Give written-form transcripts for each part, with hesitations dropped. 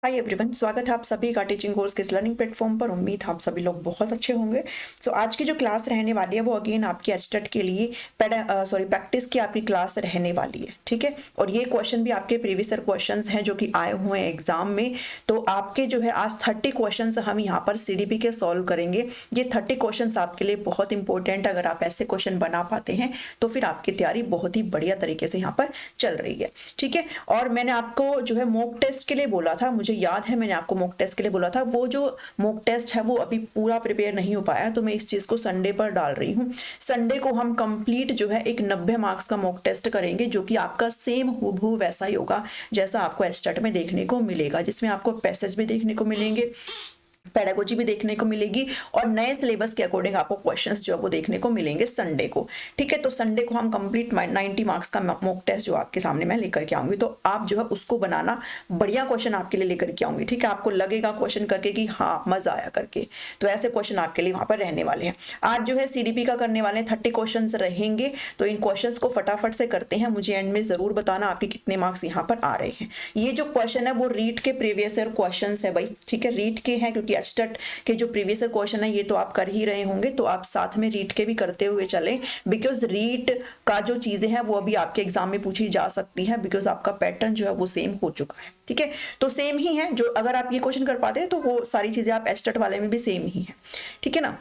Hi everyone, स्वागत है आप सभी का टीचिंग कोर्स के इस लर्निंग प्लेटफॉर्म पर। उम्मीद आप सभी लोग बहुत अच्छे होंगे। आज की जो क्लास रहने वाली है वो अगेन आपकी एचटेट के लिए प्रैक्टिस की आपकी क्लास रहने वाली है, ठीक है। और ये क्वेश्चन भी आपके प्रीवियस क्वेश्चंस हैं जो कि आए हुए हैं एग्जाम में। तो आपके जो है आज 30 क्वेश्चन हम यहाँ पर सीडीपी के सॉल्व करेंगे। ये 30 क्वेश्चन आपके लिए बहुत इंपॉर्टेंट। अगर आप ऐसे क्वेश्चन बना पाते हैं तो फिर आपकी तैयारी बहुत ही बढ़िया तरीके से यहाँ पर चल रही है, ठीक है। और मैंने आपको जो है मॉक टेस्ट के लिए बोला था, मुझे याद है मैंने आपको मॉक टेस्ट के लिए बोला था। वो जो मॉक टेस्ट है वो अभी पूरा प्रिपेयर नहीं हो पाया, तो मैं इस चीज को संडे पर डाल रही हूँ। संडे को हम कंप्लीट जो है एक 90 मार्क्स का मॉक टेस्ट करेंगे, जो कि आपका सेम हूबहू वैसा ही होगा जैसा आपको एचटेट में देखने को मिलेगा, जिसमें आपको पैसेज भी देखने को मिलेंगे, पेडागोजी भी देखने को मिलेगी और नए सिलेबस के अकॉर्डिंग आपको क्वेश्चंस जो है वो देखने को मिलेंगे संडे को, ठीक है। तो संडे को हम कंप्लीट 90 मार्क्स का मॉक टेस्ट जो आपके सामने मैं लेकर के आऊंगी, तो आप जो है उसको बनाना, बढ़िया क्वेश्चन आपके लिए लेकर के आऊंगी, ठीक है। आपको लगेगा क्वेश्चन करके कि हाँ मजा आया करके, तो ऐसे क्वेश्चन आपके लिए वहां पर रहने वाले हैं। आज जो है सीडीपी का करने वाले 30 क्वेश्चन रहेंगे, तो इन क्वेश्चन को फटाफट से करते हैं। मुझे एंड में जरूर बताना आपके कितने मार्क्स यहाँ पर आ रहे हैं। ये जो क्वेश्चन है वो रीट के प्रीवियस ईयर क्वेश्चन है भाई, ठीक है, रीट के हैं, क्योंकि एचटेट के जो प्रीवियस क्वेश्चन है ये तो आप कर ही रहे होंगे, तो आप साथ में रीट के भी करते हुए चलें, बिकॉज रीट का जो चीजें हैं वो अभी आपके एग्जाम में पूछी जा सकती है, बिकॉज आपका पैटर्न जो है वो सेम हो चुका है, ठीक है। तो सेम ही है, जो अगर आप ये क्वेश्चन कर पाते हैं तो वो सारी चीजें आप एचटेट वाले में भी सेम ही है, ठीक है ना।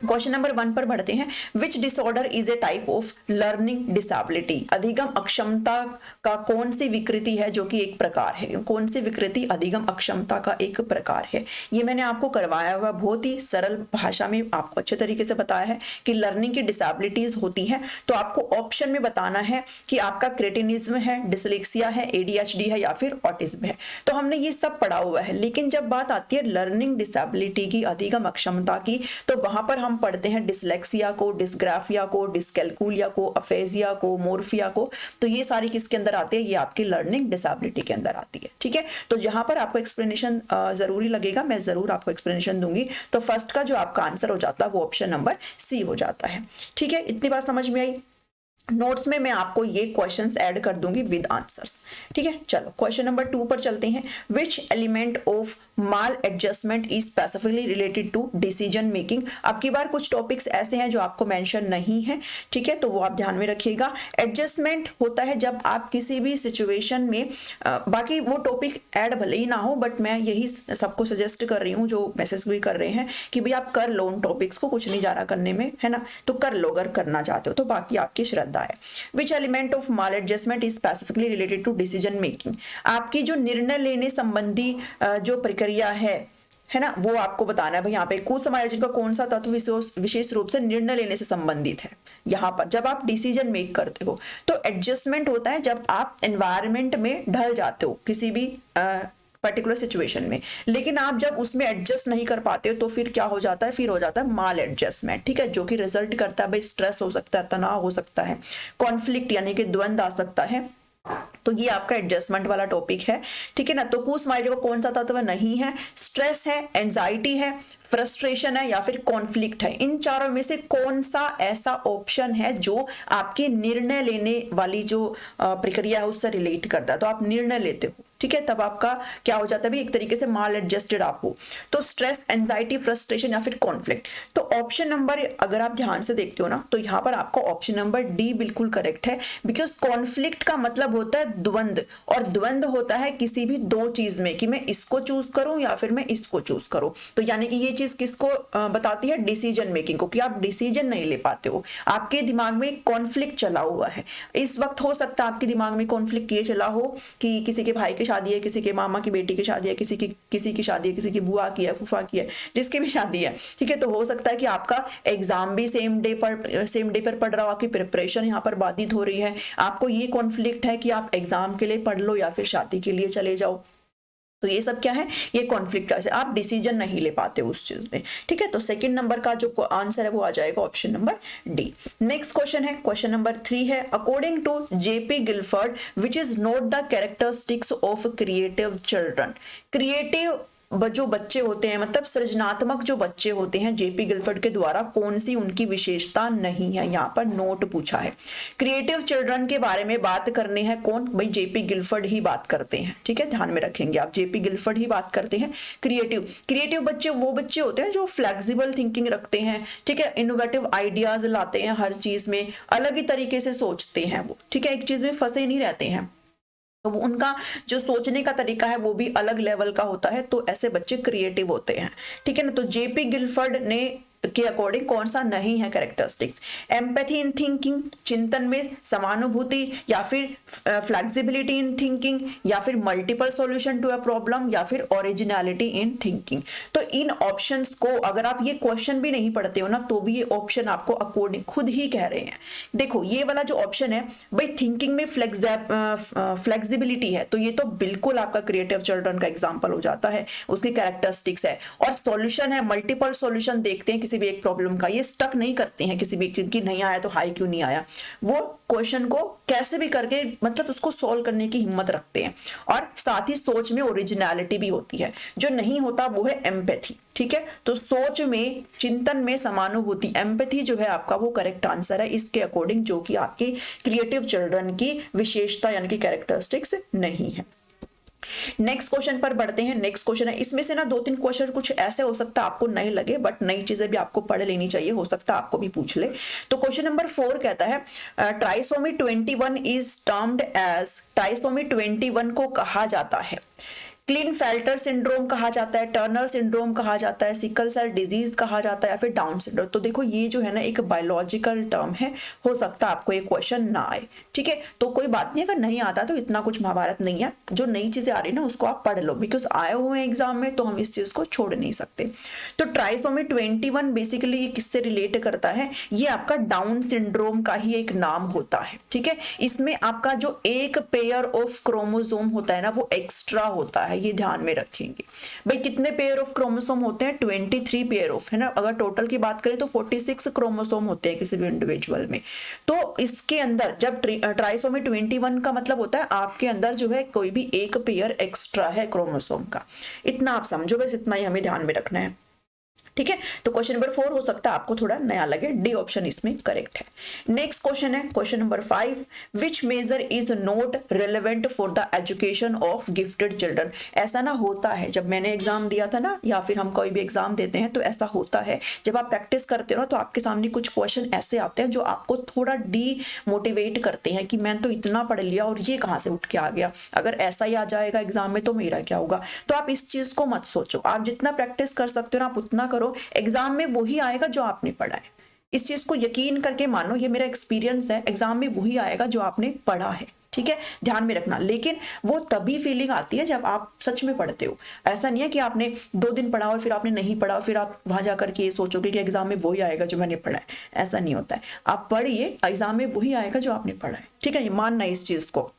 क्वेश्चन नंबर 1 पर बढ़ते हैं। Which disorder is a type of learning disability? अधिगम अक्षमता का कौन सी विकृति है जो कि एक प्रकार है? कौन सी विकृति अधिगम अक्षमता का एक प्रकार है? ये मैंने आपको करवाया हुआ, बहुत ही सरल भाषा में आपको अच्छे तरीके से बताया है कि लर्निंग की डिसेबिलिटीज होती है। तो आपको ऑप्शन में बताना है कि आपका क्रेटिनिज्म है, डिसलेक्सिया है, एडीएचडी है या फिर ऑटिज्म है। तो हमने ये सब पढ़ा हुआ है, लेकिन जब बात आती है लर्निंग डिसेबिलिटी की, अधिगम अक्षमता की, तो वहां पर हम पढ़ते हैं डिसलेक्सिया को, डिस्ग्राफिया को, डिस्कैल्कुलिया को, अफेजिया को, मोर्फिया को। तो ये सारी किसके अंदर आती है? ये आपकी लर्निंग डिसेबिलिटी के अंदर आती है, ठीक है। तो जहां पर आपको एक्सप्लेनेशन जरूरी लगेगा, मैं जरूर आपको एक्सप्लेनेशन दूंगी। तो फर्स्ट का जो आपका आंसर हो जाता है वो ऑप्शन नंबर सी हो जाता है, ठीक है। इतनी बात समझ में आई? नोट्स में मैं आपको ये क्वेश्चंस ऐड कर दूंगी विद आंसर्स, ठीक है। चलो क्वेश्चन नंबर 2 पर चलते हैं। Which element of maladjustment is specifically related to decision making? अब की बार कुछ टॉपिक्स ऐसे हैं जो आपको मेंशन नहीं है, ठीक है, तो वो आप ध्यान में रखिएगा। एडजस्टमेंट होता है जब आप किसी भी सिचुएशन में बाकी वो टॉपिक ऐड भले ही ना हो, बट मैं यही सबको सजेस्ट कर रही हूँ जो मैसेज भी कर रहे हैं कि भाई आप कर लो उन टॉपिक्स को, कुछ नहीं जा रहा करने में, है ना, तो कर लो अगर करना चाहते हो तो, बाकी आपकी श्रद्धा है। Which element of maladjustment is specifically related to decision making? आपकी जो निर्णय लेने संबंधी जो प्रक्रिया है ना, वो आपको बताना है भाई। यहाँ पे कुसमायोजन का कौन सा तत्व विशेष रूप से निर्णय लेने से संबंधित है? यहाँ पर जब आप डिसीजन मेक करते हो तो एडजस्टमेंट होता है जब आप एनवायरमेंट में ढल जाते हो किसी भी पर्टिकुलर सिचुएशन में, लेकिन आप जब उसमें एडजस्ट नहीं कर पाते हो तो फिर क्या हो जाता है? फिर हो जाता है माल एडजस्टमेंट, ठीक है, जो कि रिजल्ट करता है भाई स्ट्रेस हो सकता है, तनाव हो सकता है, कॉन्फ्लिक्ट यानी कि द्वंद्व आ सकता है। तो ये आपका एडजस्टमेंट वाला टॉपिक है, ठीक है ना। तो कुसमायोजन का कौन सा तत्व नहीं है? स्ट्रेस है, एंजाइटी है, फ्रस्ट्रेशन है या फिर कॉन्फ्लिक्ट है? इन चारों में से कौन सा ऐसा ऑप्शन है जो आपके निर्णय लेने वाली जो प्रक्रिया है उससे रिलेट करता है? तो आप निर्णय लेते हो, ठीक है, तब आपका क्या हो जाता है भी एक तरीके से माल एडजस्टेड आप हो। तो स्ट्रेस, एंजाइटी, फ्रस्ट्रेशन या फिर कॉन्फ्लिक्ट। तो ऑप्शन नंबर अगर आप ध्यान से देखते हो ना, तो यहाँ पर आपको ऑप्शन नंबर डी बिल्कुल करेक्ट है, बिकॉज कॉन्फ्लिक्ट का मतलब होता है द्वंद्व, और द्वंद्व होता है किसी भी दो चीज में कि मैं इसको चूज करूं या फिर मैं इसको चूज करूं। तो यानी कि ये चीज किसको बताती है? डिसीजन मेकिंग को, कि आप डिसीजन नहीं ले पाते हो, आपके दिमाग में कॉन्फ्लिक्ट चला हुआ है। इस वक्त हो सकता है आपके दिमाग में कॉन्फ्लिक्ट ये चला हो कि किसी के भाई के शादी है, किसी के मामा की बेटी की शादी है, किसी की शादी है, किसी की बुआ की है, फूफा की है, जिसकी भी शादी है, ठीक है। तो हो सकता है कि आपका एग्जाम भी सेम डे पर पढ़ रहा हो, आपकी प्रिपरेशन यहाँ पर बाधित हो रही है, आपको ये कॉन्फ्लिक्ट है कि आप एग्जाम के लिए पढ़ लो या फिर शादी के लिए चले जाओ। तो ये सब क्या है? ये कॉन्फ्लिक्ट है, आप डिसीजन नहीं ले पाते उस चीज में, ठीक है। तो सेकंड नंबर का जो आंसर है वो आ जाएगा option number D. Next question है, क्वेश्चन नंबर 3 है। According to JP Guilford which is not the characteristics of creative children? Creative जो बच्चे होते हैं, मतलब सृजनात्मक जो बच्चे होते हैं जेपी गिलफर्ड के द्वारा कौन सी उनकी विशेषता नहीं है, यहाँ पर नोट पूछा है। क्रिएटिव चिल्ड्रन के बारे में बात करने हैं कौन, भाई जेपी गिलफर्ड ही बात करते हैं, ठीक है, ध्यान में रखेंगे आप, जेपी गिलफर्ड ही बात करते हैं। क्रिएटिव बच्चे वो बच्चे होते हैं जो फ्लेक्सिबल थिंकिंग रखते हैं, ठीक है, इनोवेटिव आइडियाज लाते हैं, हर चीज में अलग ही तरीके से सोचते हैं वो, ठीक है, एक चीज में फंसे नहीं रहते हैं, तो उनका जो सोचने का तरीका है वो भी अलग लेवल का होता है, तो ऐसे बच्चे क्रिएटिव होते हैं, ठीक है ना। तो जेपी गिलफर्ड ने के अकॉर्डिंग कौन सा नहीं है कैरेक्टरिस्टिक्स, एम्पैथी इन थिंकिंग, चिंतन में समानुभूति, या फिर फ्लेक्सिबिलिटी इन थिंकिंग, या फिर multiple solution to a problem, या फिर ओरिजिनलिटी इन थिंकिंग। तो इन ऑप्शंस को अगर आप ये क्वेश्चन भी नहीं पढ़ते हो ना तो भी ये ऑप्शन आपको अकॉर्डिंग खुद ही कह रहे हैं। देखो ये वाला जो ऑप्शन है भाई थिंकिंग में फ्लेक्सिबिलिटी है, तो ये तो बिल्कुल आपका क्रिएटिव चिल्ड्रन का एग्जाम्पल हो जाता है, उसकी कैरेक्टरिस्टिक्स है। और सॉल्यूशन है, मल्टीपल सॉल्यूशन देखते हैं किसी भी एक प्रॉब्लम का, ये स्टक नहीं करते हैं किसी भी एक चीज की, नहीं आया तो हाई क्यों नहीं आया, वो क्वेश्चन को कैसे भी करके मतलब उसको सॉल्व करने की हिम्मत रखते हैं। और साथ ही सोच में ओरिजिनलिटी भी होती है, जो नहीं होता वो है एम्पैथी, ठीक है। तो सोच में, चिंतन में समानुभूति, एम्पैथी जो है आपका वो करेक्ट आंसर है इसके अकॉर्डिंग, जो कि आपके क्रिएटिव चिल्ड्रन की विशेषता यानी कि कैरेक्टरिस्टिक्स नहीं है। नेक्स्ट क्वेश्चन पर बढ़ते हैं। नेक्स्ट क्वेश्चन है, इसमें से ना 2-3 क्वेश्चन कुछ ऐसे हो सकता है आपको नहीं लगे, बट नई चीजें भी आपको पढ़ लेनी चाहिए, हो सकता है आपको भी पूछ ले। तो क्वेश्चन नंबर 4 कहता है trisomy 21 is termed as, trisomy 21 को कहा जाता है क्लिनफेल्टर सिंड्रोम कहा जाता है, टर्नर सिंड्रोम कहा जाता है, सिकल सेल डिजीज कहा जाता है, या फिर डाउन सिंड्रोम। तो देखो ये जो है ना एक बायोलॉजिकल टर्म है, हो सकता है आपको ये क्वेश्चन ना आए, ठीक है, तो कोई बात नहीं, अगर नहीं आता तो इतना कुछ महाभारत नहीं है, जो नई चीजें आ रही है ना उसको आप पढ़ लो, बिकॉज आए हुए हैं एग्जाम में तो हम इस चीज को छोड़ नहीं सकते। तो ट्राइसोमी 21 बेसिकली ये किससे रिलेट करता है, ये आपका डाउन सिंड्रोम का ही एक नाम होता है, ठीक है। इसमें आपका जो एक पेयर ऑफ क्रोमोसोम होता है ना वो एक्स्ट्रा होता है, ये ध्यान में रखेंगे। भाई कितने पेयर ऑफ क्रोमोसोम होते हैं, 23 पेयर ऑफ, है ना, अगर टोटल की बात करें तो 46 क्रोमोसोम होते हैं किसी भी इंडिविजुअल में। तो इसके अंदर जब ट्राइसोमी 21 का मतलब होता है आपके अंदर जो है कोई भी एक पेयर एक्स्ट्रा है क्रोमोसोम का, इतना आप समझो, बस इतना ही हमें ध्यान में रखना है, ठीक है। तो क्वेश्चन नंबर 4 हो सकता है आपको थोड़ा नया लगे, डी ऑप्शन इसमें करेक्ट है। नेक्स्ट क्वेश्चन है question number 5, which major is not relevant for the education of gifted children. ऐसा ना होता है, जब मैंने एग्जाम दिया था ना, या फिर हम कोई भी एग्जाम देते हैं तो ऐसा होता है, जब आप प्रैक्टिस करते हो ना तो आपके सामने कुछ क्वेश्चन ऐसे आते हैं जो आपको थोड़ा डीमोटिवेट करते हैं कि मैंने तो इतना पढ़ लिया और ये कहाँ से उठ के आ गया, अगर ऐसा ही आ जाएगा एग्जाम में तो मेरा क्या होगा। तो आप इस चीज को मत सोचो, आप जितना प्रैक्टिस कर सकते हो ना आप उतना करो, एग्जाम में वही आएगा जो आपने पढ़ा है, इस चीज को यकीन करके मानो, ये मेरा एक्सपीरियंस है, एग्जाम में वही आएगा जो आपने पढ़ा है, ठीक है, ध्यान में रखना। लेकिन वो तभी फीलिंग आती है जब आप सच में पढ़ते हो, ऐसा नहीं है कि आपने 2 दिन पढ़ा और फिर आपने नहीं पढ़ा, फिर आप वहां जाकर के ये सोचोगे कि एग्जाम में वही आएगा जो मैंने पढ़ा है, ऐसा नहीं होता है। आप पढ़िए, एग्जाम में वही आएगा जो आपने पढ़ा है, ठीक है, ये मानना इस चीज को।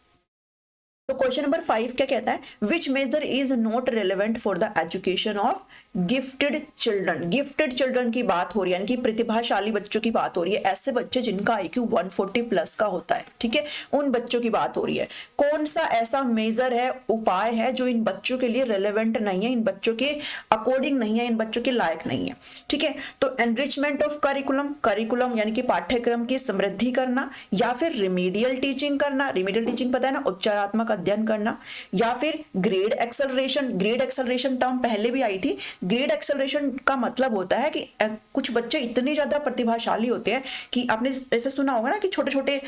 तो क्वेश्चन नंबर 5 क्या कहता है, which major is not relevant for the education of gifted children. Gifted children की बात हो रही है, यानी कि प्रतिभाशाली बच्चों की बात हो रही है, ऐसे बच्चे जिनका IQ 140 प्लस का होता है, ठीक है, उन बच्चों की बात हो रही है। कौन सा ऐसा मेजर है, उपाय है जो इन बच्चों के लिए रिलेवेंट नहीं है, इन बच्चों के अकॉर्डिंग नहीं है, इन बच्चों के लायक नहीं है, ठीक है। तो एनरिचमेंट ऑफ करिकुलम यानी कि पाठ्यक्रम की समृद्धि करना, या फिर रिमीडियल टीचिंग करना, रिमीडियल टीचिंग पता है ना, उपचारात्मक अध्ययन करना, या फिर grade acceleration. Grade acceleration term पहले भी आई थी। ग्रेड एक्सेलरेशन का मतलब होता है कि कुछ बच्चे इतने ज्यादा प्रतिभाशाली होते हैं कि आपने ऐसे सुना होगा ना कि छोटे छोटे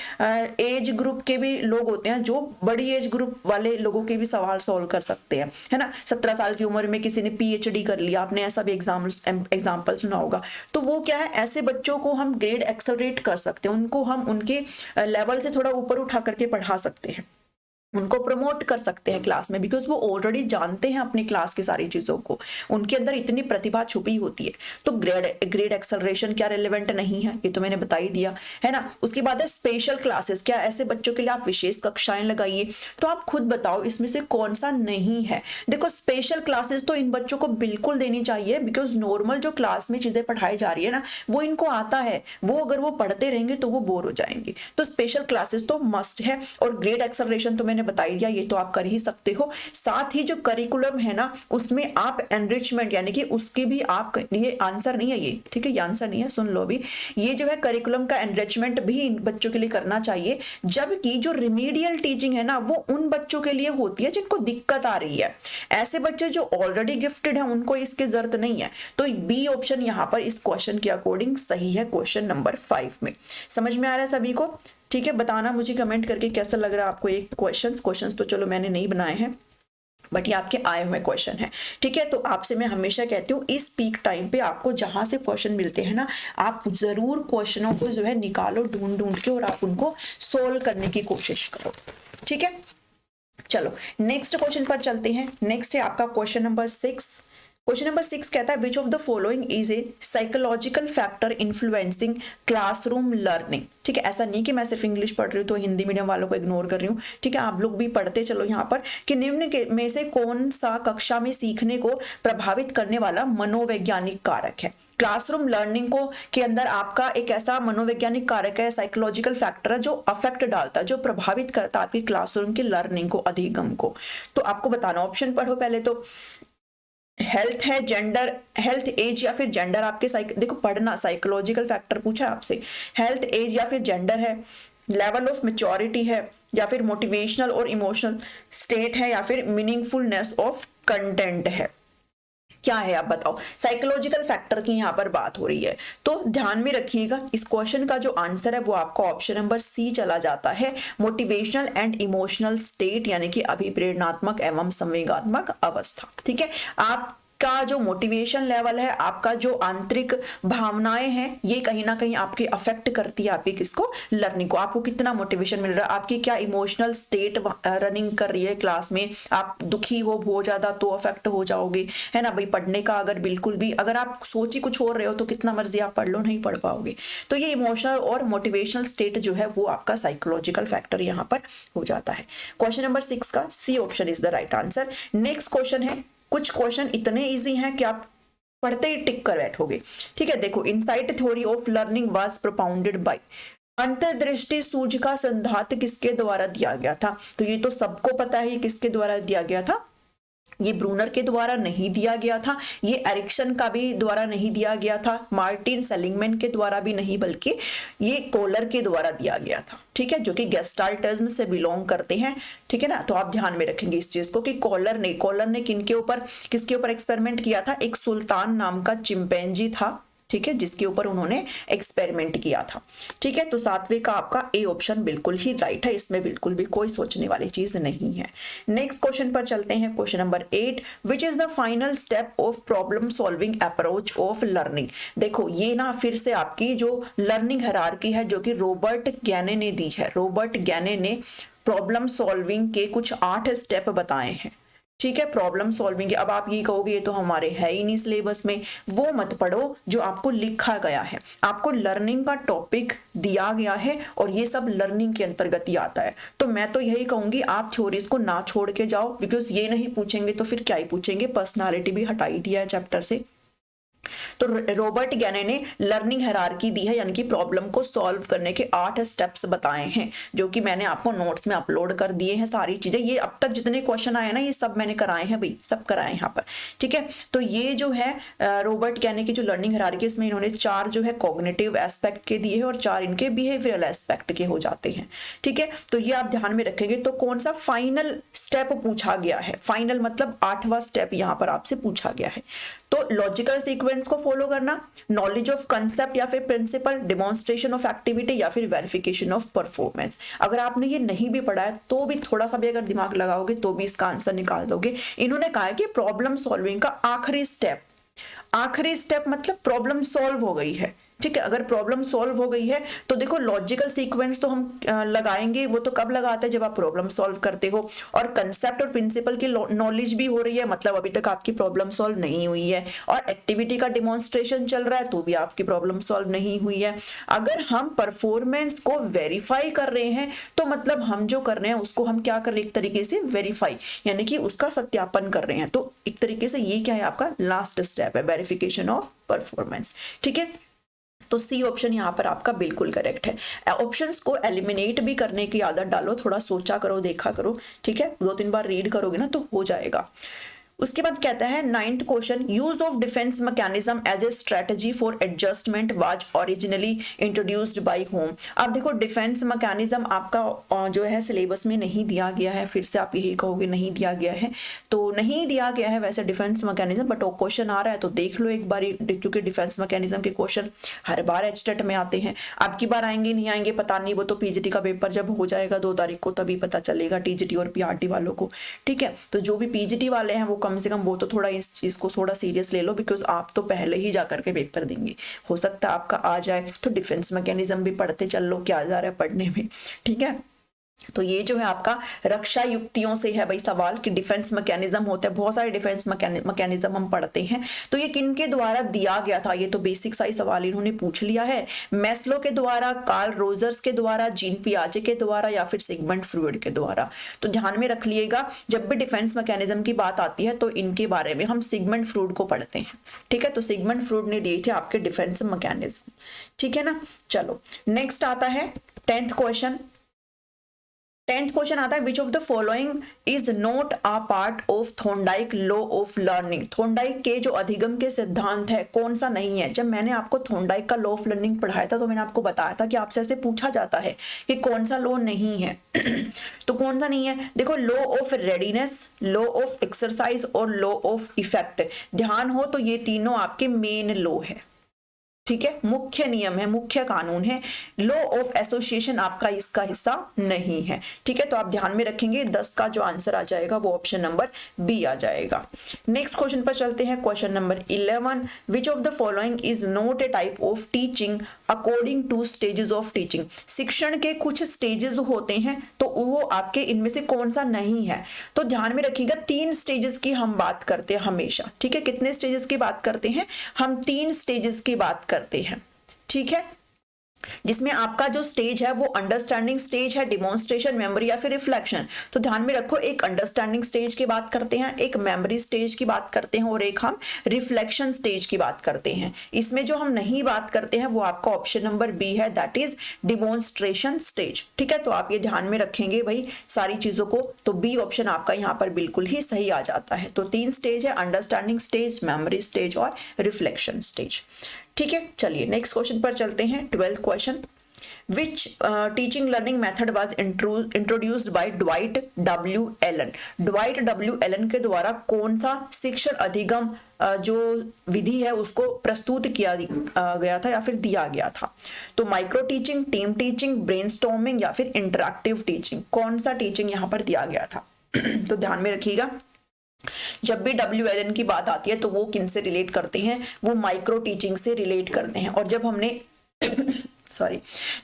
एज ग्रुप के भी लोग होते हैं जो बड़ी एज ग्रुप वाले लोगों के भी सवाल सॉल्व कर सकते हैं, है ना। 17 साल की उम्र में किसी ने PhD कर लिया, आपने ऐसा भी एग्जाम्पल सुना होगा। तो वो क्या है, ऐसे बच्चों को हम ग्रेड एक्सेलरेट कर सकते हैं, उनको हम उनके लेवल से थोड़ा ऊपर उठा करके पढ़ा सकते हैं, उनको प्रमोट कर सकते हैं क्लास में, बिकॉज वो ऑलरेडी जानते हैं अपनी क्लास की सारी चीजों को, उनके अंदर इतनी प्रतिभा छुपी होती है। तो ग्रेड एक्सेलरेशन क्या रिलेवेंट नहीं है, ये तो मैंने बता ही दिया, है ना। उसके बाद है स्पेशल क्लासेस, क्या ऐसे बच्चों के लिए आप विशेष कक्षाएं लगाइए। तो आप खुद बताओ इसमें से कौन सा नहीं है। देखो स्पेशल क्लासेस तो इन बच्चों को बिल्कुल देनी चाहिए, बिकॉज नॉर्मल जो क्लास में चीजें पढ़ाई जा रही है ना वो इनको आता है, वो अगर वो पढ़ते रहेंगे तो वो बोर हो जाएंगे। तो स्पेशल क्लासेस तो मस्ट है। और ग्रेड एक्सेलरेशन तो मैंने मैंने बता ही दिया, ये तो आप कर ही सकते हो। साथ ही जो करिकुलम है ना उसमें आप एनरिचमेंट यानी कि उसकी भी आप, ये आंसर नहीं है ये, ठीक है, ये आंसर नहीं है, सुन लो अभी, ये जो है करिकुलम का एनरिचमेंट भी बच्चों के लिए करना चाहिए। जबकि जो रिमीडियल टीचिंग है ना वो उन बच्चों के लिए होती है जिनको दिक्कत आ रही है। ऐसे बच्चे जो ऑलरेडी गिफ्टेड है उनको इसकी जरूरत नहीं है। तो बी ऑप्शन यहाँ पर इस क्वेश्चन के अकॉर्डिंग सही है, क्वेश्चन नंबर 5 में। समझ में आ रहा है सभी को? ठीक है, बताना मुझे कमेंट करके कैसा लग रहा है आपको ये क्वेश्चंस तो चलो मैंने नहीं बनाए हैं, बट ये आपके आए हुए क्वेश्चन है। ठीक है, तो आपसे मैं हमेशा कहती हूँ इस पीक टाइम पे आपको जहां से क्वेश्चन मिलते हैं ना, आप जरूर क्वेश्चनों को जो है निकालो ढूंढ के और आप उनको सोल्व करने की कोशिश करो। ठीक है, चलो नेक्स्ट क्वेश्चन पर चलते हैं। नेक्स्ट है आपका क्वेश्चन नंबर 6। क्वेश्चन नंबर 6 कहता है विच of the following is a psychological factor influencing classroom learning. ठीक है, ऐसा नहीं कि मैं सिर्फ इंग्लिश पढ़ रही हूँ तो हिंदी मीडियम वालों को इग्नोर कर रही हूँ। ठीक है, आप लोग भी पढ़ते चलो यहाँ पर कि निम्न के में से कौन सा कक्षा में सीखने को प्रभावित करने वाला मनोवैज्ञानिक कारक है। क्लासरूम लर्निंग को के अंदर आपका एक ऐसा मनोवैज्ञानिक कारक है, साइकोलॉजिकल फैक्टर है जो अफेक्ट डालता है, जो प्रभावित करता है आपकी क्लासरूम की लर्निंग को, अधिगम को। तो आपको बताना, ऑप्शन पढ़ो पहले तो। हेल्थ है, जेंडर, हेल्थ, एज या फिर जेंडर आपके देखो पढ़ना, साइकोलॉजिकल फैक्टर पूछा आपसे, हेल्थ, एज या फिर जेंडर है, लेवल ऑफ मैच्योरिटी है, या फिर मोटिवेशनल और इमोशनल स्टेट है, या फिर मीनिंगफुलनेस ऑफ कंटेंट है। क्या है आप बताओ? साइकोलॉजिकल फैक्टर की यहाँ पर बात हो रही है, तो ध्यान में रखिएगा इस क्वेश्चन का जो आंसर है वो आपका ऑप्शन नंबर सी चला जाता है, मोटिवेशनल एंड इमोशनल स्टेट, यानी कि अभिप्रेरणात्मक एवं संवेगात्मक अवस्था। ठीक है, आप का जो मोटिवेशन लेवल है, आपका जो आंतरिक भावनाएं हैं, ये कहीं ना कहीं आपके अफेक्ट करती है आपकी किसको, लर्निंग को। आपको कितना मोटिवेशन मिल रहा है, आपकी क्या इमोशनल स्टेट रनिंग कर रही है क्लास में। आप दुखी हो बहुत ज्यादा तो अफेक्ट हो जाओगे, है ना भाई। पढ़ने का अगर बिल्कुल भी, अगर आप सोच ही कुछ और रहे हो तो कितना मर्जी आप पढ़ लो, नहीं पढ़ पाओगे। तो ये इमोशनल और मोटिवेशनल स्टेट जो है वो आपका साइकोलॉजिकल फैक्टर यहाँ पर हो जाता है। क्वेश्चन नंबर 6 का C option is the right answer. Next question है, कुछ क्वेश्चन इतने इजी हैं कि आप पढ़ते ही टिक कर बैठोगे। ठीक है, देखो, insight theory of learning was propounded bye, अंतर्दृष्टि सूझ का सिद्धांत किसके द्वारा दिया गया था। तो ये तो सबको पता है किसके द्वारा दिया गया था, ये ब्रूनर के द्वारा नहीं दिया गया था, ये एरिक्सन का भी द्वारा नहीं दिया गया था, मार्टिन सेलिंगमैन के द्वारा भी नहीं, बल्कि ये कोलर के द्वारा दिया गया था। ठीक है, जो कि गेस्टाल्टिज्म से बिलोंग करते हैं। ठीक है ना, तो आप ध्यान में रखेंगे इस चीज को कि कोलर ने किसके ऊपर एक्सपेरिमेंट किया था। एक सुल्तान नाम का चिंपैंजी था, ठीक है, जिसके ऊपर उन्होंने एक्सपेरिमेंट किया था। ठीक है, तो 7वें का आपका ए ऑप्शन बिल्कुल ही राइट है, इसमें बिल्कुल भी कोई सोचने वाली चीज नहीं है। नेक्स्ट क्वेश्चन पर चलते हैं, question number 8, which is the final step of problem solving approach of learning. देखो, ये ना फिर से आपकी जो लर्निंग हायरार्की है जो कि रॉबर्ट गैने ने दी है। रॉबर्ट गैने ने प्रॉब्लम सॉल्विंग के कुछ 8 स्टेप बताए हैं। ठीक है, प्रॉब्लम सॉल्विंग। अब आप ये कहोगे ये तो हमारे है ही नहीं सिलेबस में, वो मत पढ़ो जो आपको लिखा गया है। आपको लर्निंग का टॉपिक दिया गया है और ये सब लर्निंग के अंतर्गत ही आता है। तो मैं तो यही कहूंगी आप थ्योरीज को ना छोड़ के जाओ, बिकॉज ये नहीं पूछेंगे तो फिर क्या ही पूछेंगे। पर्सनालिटी भी हटाई दिया है चैप्टर से। तो रॉबर्ट गैने ने लर्निंग हायरार्की दी है, यानी कि प्रॉब्लम को सॉल्व करने के 8 स्टेप्स बताए हैं, जो कि मैंने आपको नोट्स में अपलोड कर दिए हैं सारी चीजें। ये अब तक जितने क्वेश्चन आए ना ये सब मैंने कराए हैं भाई, सब कराए यहाँ पर। ठीक है, तो ये जो है रॉबर्ट गैने की जो लर्निंग हायरार्की, इसमें इन्होंने 4 जो है कॉग्निटिव एस्पेक्ट के दिए हैं और 4 इनके बिहेवियरल एस्पेक्ट के हो जाते हैं। ठीक है, तो ये आप ध्यान में रखेंगे। तो कौन सा फाइनल स्टेप पूछा गया है, फाइनल मतलब 8वां स्टेप यहाँ पर आपसे पूछा गया है। तो लॉजिकल सीक्वेंस को फॉलो करना, नॉलेज ऑफ कंसेप्ट या फिर प्रिंसिपल, डेमोन्स्ट्रेशन ऑफ एक्टिविटी या फिर वेरिफिकेशन ऑफ परफॉर्मेंस। अगर आपने ये नहीं भी पढ़ा है तो भी थोड़ा सा भी अगर दिमाग लगाओगे तो भी इसका आंसर निकाल दोगे। इन्होंने कहा है कि प्रॉब्लम सॉल्विंग का आखिरी स्टेप मतलब प्रॉब्लम सॉल्व हो गई है। ठीक है, अगर प्रॉब्लम सॉल्व हो गई है तो देखो लॉजिकल सीक्वेंस तो हम लगाएंगे, वो तो कब लगाते हैं जब आप प्रॉब्लम सॉल्व करते हो। और कंसेप्ट और प्रिंसिपल की नॉलेज भी हो रही है, मतलब अभी तक आपकी प्रॉब्लम सॉल्व नहीं हुई है। और एक्टिविटी का डिमॉन्स्ट्रेशन चल रहा है तो भी आपकी प्रॉब्लम सॉल्व नहीं हुई है। अगर हम परफॉर्मेंस को वेरीफाई कर रहे हैं तो मतलब हम जो कर रहे हैं उसको हम क्या कर रहे हैं, एक तरीके से वेरीफाई, यानी कि उसका सत्यापन कर रहे हैं। तो एक तरीके से ये क्या है, आपका लास्ट स्टेप है, वेरिफिकेशन ऑफ परफॉर्मेंस। ठीक है, तो सी ऑप्शन यहाँ पर आपका बिल्कुल करेक्ट है। ऑप्शंस को एलिमिनेट भी करने की आदत डालो, थोड़ा सोचा करो, देखा करो, ठीक है, 2-3 बार रीड करोगे ना तो हो जाएगा। उसके बाद कहता है 9th question, use of defence mechanism as a strategy for adjustment was originally introduced by होम। अब देखो डिफेंस मैकेनिज्म आपका जो है सिलेबस में नहीं दिया गया है, फिर से आप यही कहोगे नहीं दिया गया है, तो नहीं दिया गया है वैसे डिफेंस मैकेनिज्म, बट वो क्वेश्चन आ रहा है तो देख लो एक बार, क्योंकि डिफेंस मैकेनिज्म के क्वेश्चन हर बार एचटेट में आते हैं। अब की बार आएंगे नहीं आएंगे पता नहीं, वो तो पीजीटी का पेपर जब हो जाएगा 2 तारीख को तभी पता चलेगा टीजीटी और पीआरटी वालों को, ठीक है। तो जो भी पीजीटी वाले हैं वो कम से कम वो तो थोड़ा इस चीज को थोड़ा सीरियस ले लो, बिकॉज आप तो पहले ही जा करके पेपर देंगे, हो सकता है आपका आ जाए, तो डिफेंस मैकेनिज्म भी पढ़ते चल लो, क्या जा रहा है पढ़ने में, ठीक है। तो ये जो है आपका रक्षा युक्तियों से है भाई सवाल कि डिफेंस मैकेनिज्म होता है, बहुत सारे डिफेंस मैकेनिज्म हम पढ़ते हैं, तो ये किन के द्वारा दिया गया था, ये तो बेसिक सा ही सवाल इन्होंने पूछ लिया है। मैस्लो के द्वारा, कार्ल रोजर्स के द्वारा, जीन पियाजे के द्वारा या फिर सिगमंड फ्रॉइड के द्वारा। तो ध्यान में रख लिएगा जब भी डिफेंस मैकेनिज्म की बात आती है तो इनके बारे में हम सिगमंड फ्रॉइड को पढ़ते हैं, ठीक है। तो सिगमंड फ्रॉइड ने दिए थे आपके डिफेंस मैकेनिज्म, ठीक है ना। चलो नेक्स्ट आता है 10th क्वेश्चन। 10th क्वेश्चन आता है, विच of the following is not a part of Thorndike law of learning. Thorndike के जो अधिगम के सिद्धांत है कौन सा नहीं है। जब मैंने आपको थॉर्नडाइक का लॉ ऑफ लर्निंग पढ़ाया था तो मैंने आपको बताया था कि आपसे ऐसे पूछा जाता है कि कौन सा लॉ नहीं है तो कौन सा नहीं है, देखो law of readiness, law of exercise और लॉ ऑफ इफेक्ट। ध्यान हो तो ये तीनों आपके मेन लॉ है, ठीक है, मुख्य नियम है, मुख्य कानून है। लॉ ऑफ एसोसिएशन आपका इसका हिस्सा नहीं है, ठीक है। तो आप ध्यान में रखेंगे 10 का जो आंसर आ जाएगा वो ऑप्शन नंबर बी आ जाएगा। नेक्स्ट क्वेश्चन पर चलते हैं, question number 11, which of the following is not a type of teaching according two stages of teaching. शिक्षण के कुछ स्टेजेस होते हैं तो वो आपके इनमें से कौन सा नहीं है। तो ध्यान में रखिएगा 3 स्टेजेस की हम बात करते हैं हमेशा, ठीक है। कितने स्टेजेस की बात करते हैं हम, 3 स्टेजेस की बात करते हैं, ठीक है। जिसमें आपका जो स्टेज है वो अंडरस्टैंडिंग स्टेज है, डिमॉन्स्ट्रेशन, मेमोरी या फिर रिफ्लेक्शन। तो ध्यान में रखो एक अंडरस्टैंडिंग स्टेज की बात करते हैं, एक मेमोरी स्टेज की बात करते हैं और एक हम रिफ्लेक्शन स्टेज की बात करते हैं। इसमें जो हम नहीं बात करते हैं वो आपका ऑप्शन नंबर बी है, दैट इज डिमॉन्स्ट्रेशन स्टेज, ठीक है। तो आप ये ध्यान में रखेंगे भाई सारी चीजों को, तो बी ऑप्शन आपका यहाँ पर बिल्कुल ही सही आ जाता है। तो 3 स्टेज है, अंडरस्टैंडिंग स्टेज, मेमोरी स्टेज और रिफ्लेक्शन स्टेज, ठीक है। चलिए नेक्स्ट क्वेश्चन पर चलते हैं, 12th question, which teaching learning method was introduced by Dwight W Allen. Dwight W Allen के द्वारा कौन सा शिक्षण अधिगम जो विधि है उसको प्रस्तुत किया गया था या फिर दिया गया था। तो micro teaching, team teaching, brainstorming या फिर इंटरैक्टिव टीचिंग, कौन सा टीचिंग यहाँ पर दिया गया था तो ध्यान में रखिएगा जब भी डब्ल्यू एलन की बात आती है तो वो किन से रिलेट करते हैं, वो माइक्रो टीचिंग से रिलेट करते हैं। और जब हमने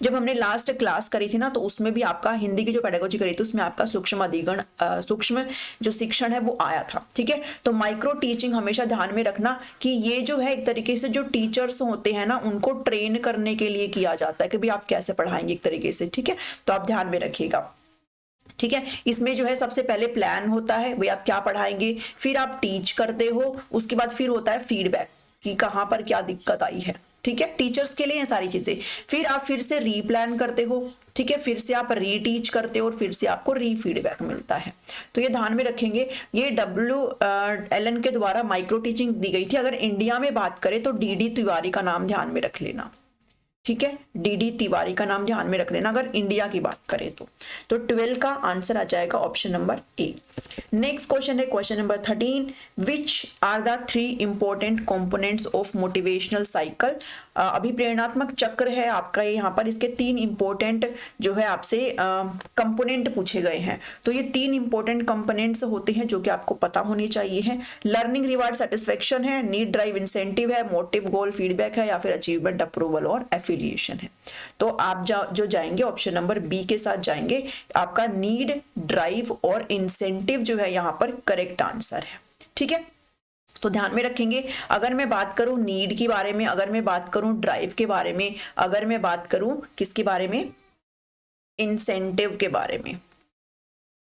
जब हमने लास्ट क्लास करी थी ना तो उसमें भी आपका हिंदी की जो पेडागोजी करी थी उसमें आपका सूक्ष्म अधिगम, सूक्ष्म जो शिक्षण है वो आया था, ठीक है। तो माइक्रो टीचिंग हमेशा ध्यान में रखना कि ये जो है एक तरीके से जो टीचर्स होते हैं ना उनको ट्रेन करने के लिए किया जाता है कि भाई आप कैसे पढ़ाएंगे एक तरीके से, ठीक है। तो आप ध्यान में रखिएगा, ठीक है। इसमें जो है सबसे पहले प्लान होता है भाई आप क्या पढ़ाएंगे, फिर आप टीच करते हो, उसके बाद फिर होता है फीडबैक कि कहाँ पर क्या दिक्कत आई है, ठीक है। टीचर्स के लिए ये सारी चीजें, फिर आप फिर से रीप्लान करते हो, ठीक है, फिर से आप रीटीच करते हो और फिर से आपको री फीडबैक मिलता है। तो ये ध्यान में रखेंगे, ये डब्ल्यू एलन के द्वारा माइक्रो टीचिंग दी गई थी। अगर इंडिया में बात करें तो डीडी तिवारी का नाम ध्यान में रख लेना, ठीक है, डीडी तिवारी का नाम ध्यान में रख लेना अगर इंडिया की बात करें तो 12 का आंसर आ जाएगा option number A. Next question है question number 13, which are the 3 important components of motivational cycle. अभिप्रेरणात्मक चक्र है आपका यहाँ पर, इसके 3 इंपॉर्टेंट जो है आपसे कंपोनेंट पूछे गए हैं। तो ये 3 इंपॉर्टेंट कंपोनेंट्स होते हैं जो कि आपको पता होने चाहिए हैं। लर्निंग रिवार्ड सेटिस्फेक्शन है, नीड ड्राइव इंसेंटिव है, मोटिव गोल फीडबैक है या फिर अचीवमेंट अप्रूवल और एफिलिएशन है। तो आप जो जाएंगे ऑप्शन नंबर बी के साथ जाएंगे, आपका नीड ड्राइव और इंसेंटिव जो है यहाँ पर करेक्ट आंसर है, ठीक है। तो ध्यान में रखेंगे अगर मैं बात करूं नीड के बारे में, अगर मैं बात करूं ड्राइव के बारे में, अगर मैं बात करूं किसके बारे में, इंसेंटिव के बारे में,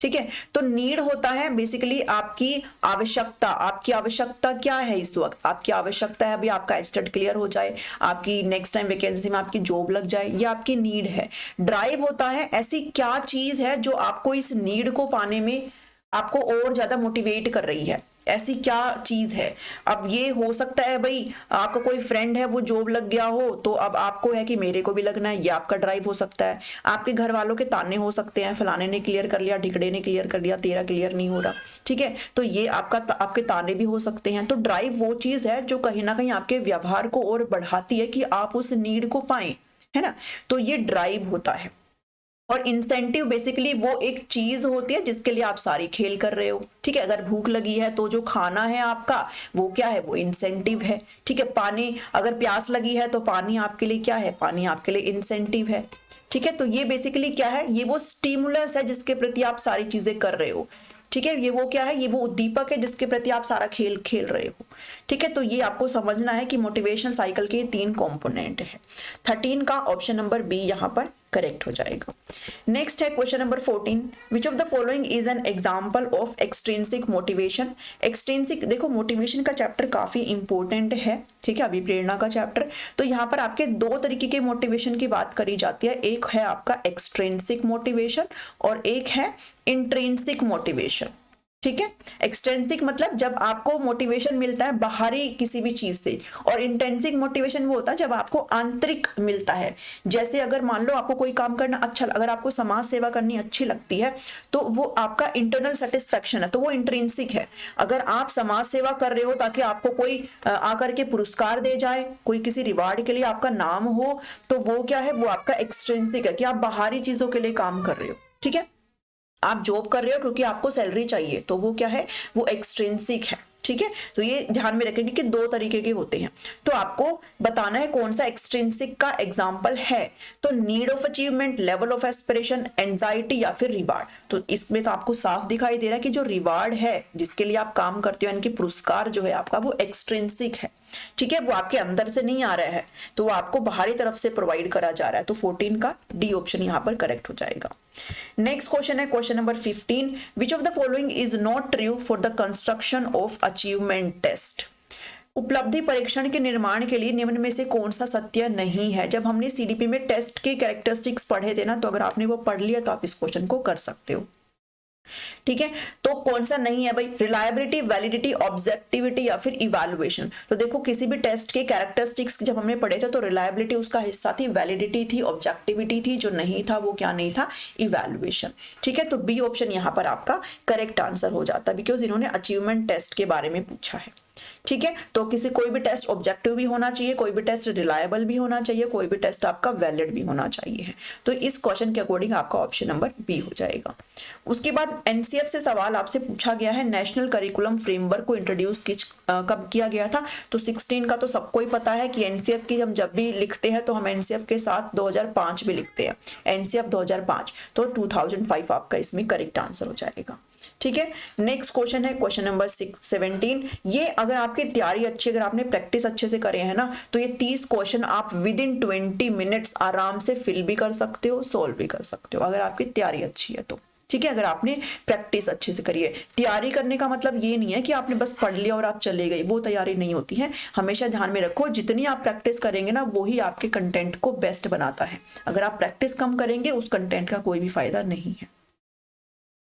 ठीक है। तो नीड होता है बेसिकली आपकी आवश्यकता। आपकी आवश्यकता क्या है इस वक्त? आपकी आवश्यकता है अभी आपका एचटेट क्लियर हो जाए, आपकी नेक्स्ट टाइम वैकेंसी में आपकी जॉब लग जाए, ये आपकी नीड है। ड्राइव होता है ऐसी क्या चीज है जो आपको इस नीड को पाने में आपको और ज्यादा मोटिवेट कर रही है, ऐसी क्या चीज है। अब ये हो सकता है भाई आपका कोई फ्रेंड है वो जॉब लग गया हो, तो अब आपको है कि मेरे को भी लगना है, ये आपका ड्राइव हो सकता है। आपके घर वालों के ताने हो सकते हैं, फलाने ने क्लियर कर लिया, ढिकड़े ने क्लियर कर लिया, तेरा क्लियर नहीं हो रहा, ठीक है। तो ये आपके ताने भी हो सकते हैं। तो ड्राइव वो चीज है जो कहीं ना कहीं आपके व्यवहार को और बढ़ाती है कि आप उस नीड को पाएं, है ना। तो ये ड्राइव होता है। और इंसेंटिव बेसिकली वो एक चीज होती है जिसके लिए आप सारी खेल कर रहे हो, ठीक है। अगर भूख लगी है तो जो खाना है आपका वो क्या है, वो इंसेंटिव है, ठीक है। पानी, अगर प्यास लगी है तो पानी आपके लिए क्या है, पानी आपके लिए इंसेंटिव है, ठीक है। तो ये बेसिकली क्या है, ये वो स्टिमुलस है जिसके प्रति आप सारी चीजें कर रहे हो, ठीक है। ये वो क्या है, ये वो उद्दीपक है जिसके प्रति आप सारा खेल खेल रहे हो, ठीक है। तो ये आपको समझना है कि मोटिवेशन साइकिल के 3 कंपोनेंट है। 13 का ऑप्शन नंबर बी यहाँ पर करेक्ट हो जाएगा। नेक्स्ट है question number 14, which of the following is an example of extrinsic motivation. Extrinsic, देखो मोटिवेशन का चैप्टर काफी इंपॉर्टेंट है, ठीक है, अभिप्रेरणा का चैप्टर। तो यहाँ पर आपके 2 तरीके के मोटिवेशन की बात करी जाती है, एक है आपका एक्सट्रिंसिक मोटिवेशन और एक है इंट्रिंसिक मोटिवेशन, ठीक है। एक्सट्रिंसिक मतलब जब आपको मोटिवेशन मिलता है बाहरी किसी भी चीज से, और इंट्रिंसिक मोटिवेशन वो होता है जब आपको आंतरिक मिलता है। जैसे अगर मान लो आपको कोई काम करना अच्छा, अगर आपको समाज सेवा करनी अच्छी लगती है तो वो आपका इंटरनल सेटिस्फेक्शन है, तो वो इंट्रिंसिक है। अगर आप समाज सेवा कर रहे हो ताकि आपको कोई आकर के पुरस्कार दे जाए, कोई किसी रिवार्ड के लिए आपका नाम हो, तो वो क्या है, वो आपका एक्सट्रिंसिक है कि आप बाहरी चीजों के लिए काम कर रहे हो, ठीक है। आप जॉब कर रहे हो क्योंकि आपको सैलरी चाहिए, तो वो क्या है, वो एक्सट्रिंसिक है, ठीक है। तो ये ध्यान में रखेंगे कि 2 तरीके के होते हैं। तो आपको बताना है कौन सा एक्सट्रिंसिक का एग्जाम्पल है। तो need of achievement, level of aspiration, anxiety या फिर रिवार्ड। तो इसमें तो आपको साफ दिखाई दे रहा है कि जो रिवार्ड है जिसके लिए आप काम करते हो, यानी कि पुरस्कार जो है आपका, वो एक्सट्रिंसिक है, ठीक है। वो आपके अंदर से नहीं आ रहा है, तो वो आपको बाहरी तरफ से प्रोवाइड करा जा रहा है। तो 14 का डी ऑप्शन यहाँ पर करेक्ट हो जाएगा। नेक्स्ट क्वेश्चन है question number 15, which of the following is not true for the construction of achievement test. उपलब्धि परीक्षण के निर्माण के लिए निम्न में से कौन सा सत्य नहीं है। जब हमने सीडीपी में टेस्ट के कैरेक्टरिस्टिक्स पढ़े थे ना, तो अगर आपने वो पढ़ लिया तो आप इस क्वेश्चन को कर सकते हो, ठीक है। तो कौन सा नहीं है भाई, रिलायबिलिटी, वैलिडिटी, ऑब्जेक्टिविटी या फिर इवैल्यूएशन। तो देखो किसी भी टेस्ट के कैरेक्टरिस्टिक्स जब हमने पढ़े थे तो रिलायबिलिटी उसका हिस्सा थी, वैलिडिटी थी, ऑब्जेक्टिविटी थी, जो नहीं था वो क्या नहीं था, इवैल्यूएशन, ठीक है। तो बी ऑप्शन यहाँ पर आपका करेक्ट आंसर हो जाता है, बिकॉज इन्होंने अचीवमेंट टेस्ट के बारे में पूछा है, ठीक है। तो कोई भी टेस्ट ऑब्जेक्टिव भी होना चाहिए, कोई भी टेस्ट रिलायबल भी होना चाहिए, कोई भी टेस्ट आपका वैलिड भी होना चाहिए। तो इस क्वेश्चन के अकॉर्डिंग आपका ऑप्शन नंबर बी हो जाएगा। उसके बाद एनसीएफ से सवाल आपसे पूछा गया है, नेशनल करिकुलम फ्रेमवर्क को इंट्रोड्यूस कब किया गया था। तो 16 का तो सबको ही पता है कि एनसीएफ की हम जब भी लिखते हैं तो हम एनसीएफ के साथ 2005 भी लिखते हैं, एनसीएफ 2005, तो 2005 आपका इसमें करेक्ट आंसर हो जाएगा, ठीक है। नेक्स्ट क्वेश्चन है क्वेश्चन नंबर 17। ये अगर आपकी तैयारी अच्छी, अगर आपने प्रैक्टिस अच्छे से करे है ना, तो ये 30 क्वेश्चन आप विद इन 20 मिनट्स आराम से फिल भी कर सकते हो, सोल्व भी कर सकते हो, अगर आपकी तैयारी अच्छी है तो, ठीक है। अगर आपने प्रैक्टिस अच्छे से करी है। तैयारी करने का मतलब ये नहीं है कि आपने बस पढ़ लिया और आप चले गए, वो तैयारी नहीं होती है। हमेशा ध्यान में रखो, जितनी आप प्रैक्टिस करेंगे ना वही आपके कंटेंट को बेस्ट बनाता है। अगर आप प्रैक्टिस कम करेंगे उस कंटेंट का कोई भी फायदा नहीं है,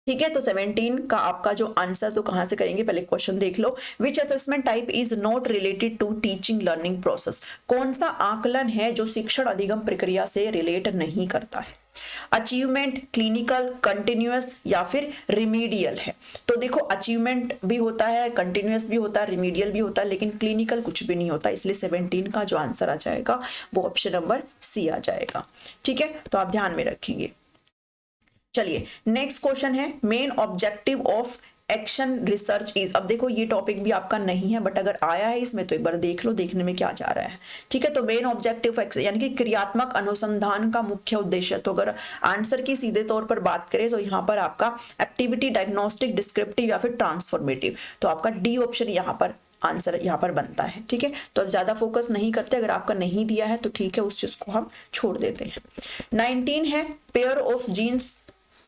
ठीक है। तो 17 का आपका जो आंसर तो कहां से करेंगे, पहले क्वेश्चन देख लो। Which assessment type is not related to teaching learning process. कौन सा आकलन है जो शिक्षण अधिगम प्रक्रिया से रिलेट नहीं करता है। अचीवमेंट, क्लिनिकल, कंटिन्यूअस या फिर रिमीडियल है। तो देखो अचीवमेंट भी होता है, कंटिन्यूअस भी होता है, रिमीडियल भी होता है, लेकिन क्लिनिकल कुछ भी नहीं होता, इसलिए 17 का जो आंसर आ जाएगा वो ऑप्शन नंबर सी आ जाएगा, ठीक है। तो आप ध्यान में रखेंगे। चलिए नेक्स्ट क्वेश्चन है, main objective of action research is. अब देखो ये टॉपिक भी आपका नहीं है, बट अगर आया है इसमें तो एक बार देख लो, देखने में क्या जा रहा है, ठीक है। तो मेन ऑब्जेक्टिव एक्शन यानी कि क्रियात्मक अनुसंधान का मुख्य उद्देश्य। तो अगर आंसर की सीधे तौर पर बात करें तो यहाँ पर आपका एक्टिविटी, डायग्नोस्टिक, डिस्क्रिप्टिव या फिर ट्रांसफॉर्मेटिव। तो आपका डी ऑप्शन यहाँ पर आंसर यहाँ पर बनता है, ठीक है। तो अब ज्यादा फोकस नहीं करते, अगर आपका नहीं दिया है तो ठीक है, उस चीज को हम छोड़ देते हैं। 19 है pair of genes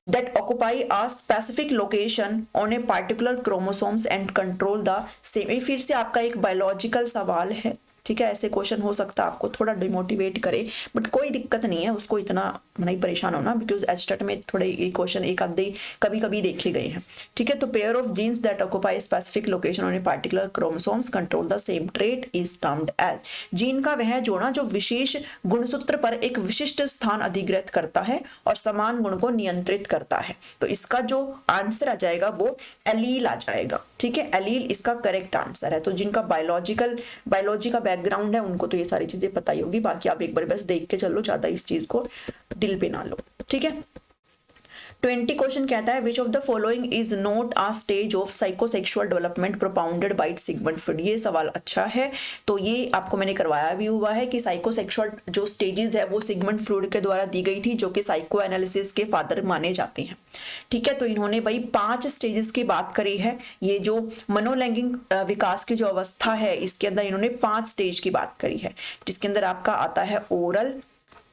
that occupy a specific location on a particular chromosomes and control the same। ये फिर से आपका एक बायोलॉजिकल सवाल है, ठीक है। ऐसे क्वेश्चन हो सकता है आपको थोड़ा डिमोटिवेट करे, बट कोई दिक्कत नहीं है, उसको इतना नहीं परेशान होना, बिकॉज एचटेट में थोड़े ये क्वेश्चन एक आधे कभी कभी देखे गए हैं, ठीक है। तो pair of genes that occupy specific location on a particular chromosomes control the same trait is termed as. Gene का वह जोड़ा जो विशेष गुणसूत्र पर एक विशिष्ट स्थान अधिग्रहित करता है और समान गुण को नियंत्रित करता है। तो इसका जो आंसर आ जाएगा वो एलील आ जाएगा, ठीक है। एलील इसका करेक्ट आंसर है। तो जिनका बायोलॉजी का बैकग्राउंड है उनको तो ये सारी चीजें पता ही होगी, बाकी आप एक बार बस देख के चलो, ज्यादा इस चीज को दिल पे ना लो, ठीक है। 20 क्वेश्चन कहता है विच of the following is not a stage of psychosexual development propounded bye Sigmund Freud. ये सवाल अच्छा है, तो ये आपको मैंने करवाया भी हुआ है कि साइकोसेक्सुअल जो स्टेजेस है वो सिगमंड फ्रॉइड के द्वारा दी गई थी, जो कि साइको एनालिसिस के फादर माने जाते हैं, ठीक है। तो इन्होंने भाई 5 स्टेजेस की बात करी है। ये जो मनोलैंगिक विकास की जो अवस्था है इसके अंदर इन्होंने 5 स्टेज की बात करी है, जिसके अंदर आपका आता है ओरल,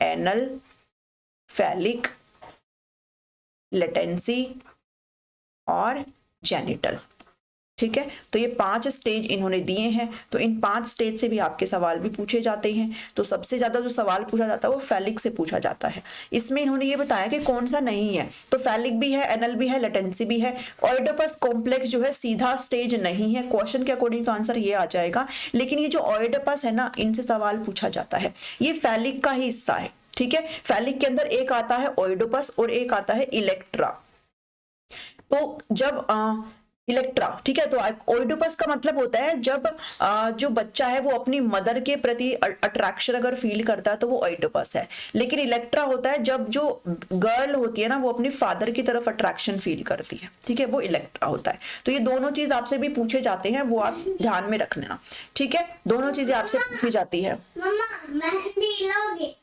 एनल, फैलिक, लेटेंसी और जेनिटल, ठीक है। तो ये 5 स्टेज इन्होंने दिए हैं। तो इन 5 स्टेज से भी आपके सवाल भी पूछे जाते हैं। तो सबसे ज्यादा जो सवाल पूछा जाता है वो फैलिक से पूछा जाता है। इसमें इन्होंने ये बताया कि कौन सा नहीं है, तो फैलिक भी है, एनल भी है, लेटेंसी भी है। ऑइडोपस कॉम्प्लेक्स जो है सीधा स्टेज नहीं है, क्वेश्चन के अकॉर्डिंग तो आंसर ये आ जाएगा, लेकिन ये जो ऑइडोपस है ना, इनसे सवाल पूछा जाता है। ये फैलिक का ही हिस्सा है, ठीक है। फैलिक के अंदर एक आता है ऑइडोपस और एक आता है इलेक्ट्रा। तो जब इलेक्ट्रा, ठीक है, तो ओइडोपस का मतलब होता है जब जो बच्चा है वो अपनी मदर के प्रति अट्रैक्शन अगर फील करता है तो वो ओइडोपस है। लेकिन इलेक्ट्रा होता है जब जो गर्ल होती है ना वो अपनी फादर की तरफ अट्रैक्शन फील करती है, ठीक है, वो इलेक्ट्रा होता है। तो ये दोनों चीज आपसे भी पूछे जाते हैं, वो आप ध्यान में रखना, ठीक है। दोनों चीजें आपसे पूछी जाती है। मेहंदी लोगे?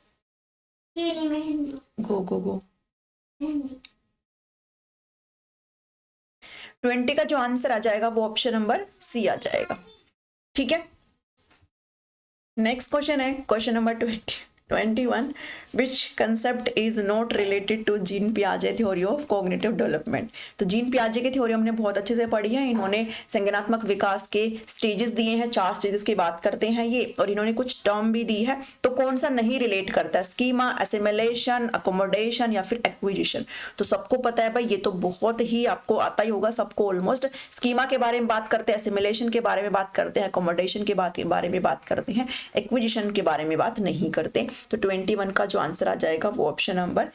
गो गो गो। 20 का जो आंसर आ जाएगा वो ऑप्शन नंबर सी आ जाएगा, ठीक है। नेक्स्ट क्वेश्चन है question number 21 which concept is not related to Jean पियाजे थ्योरी ऑफ कॉग्निटिव डेवलपमेंट। तो जीन पियाजे की थ्योरी हमने बहुत अच्छे से पढ़ी है। इन्होंने संज्ञानात्मक विकास के स्टेजेस दिए हैं, 4 स्टेजेस की बात करते हैं ये, और इन्होंने कुछ टर्म भी दी है। तो कौन सा नहीं रिलेट करता है, स्कीमा, एसिमिलेशन, अकोमोडेशन या फिर एक्विजिशन। तो सबको पता है भाई, ये तो बहुत ही आपको आता ही होगा सबको ऑलमोस्ट। स्कीमा के बारे में बात करते हैं, एसिमिलेशन के बारे में बात करते हैं, अकोमोडेशन के बारे में बात करते हैं, एक्विजिशन के बारे में बात नहीं करते। तो 21 का जो आंसर आ जाएगा वो ऑप्शन नंबर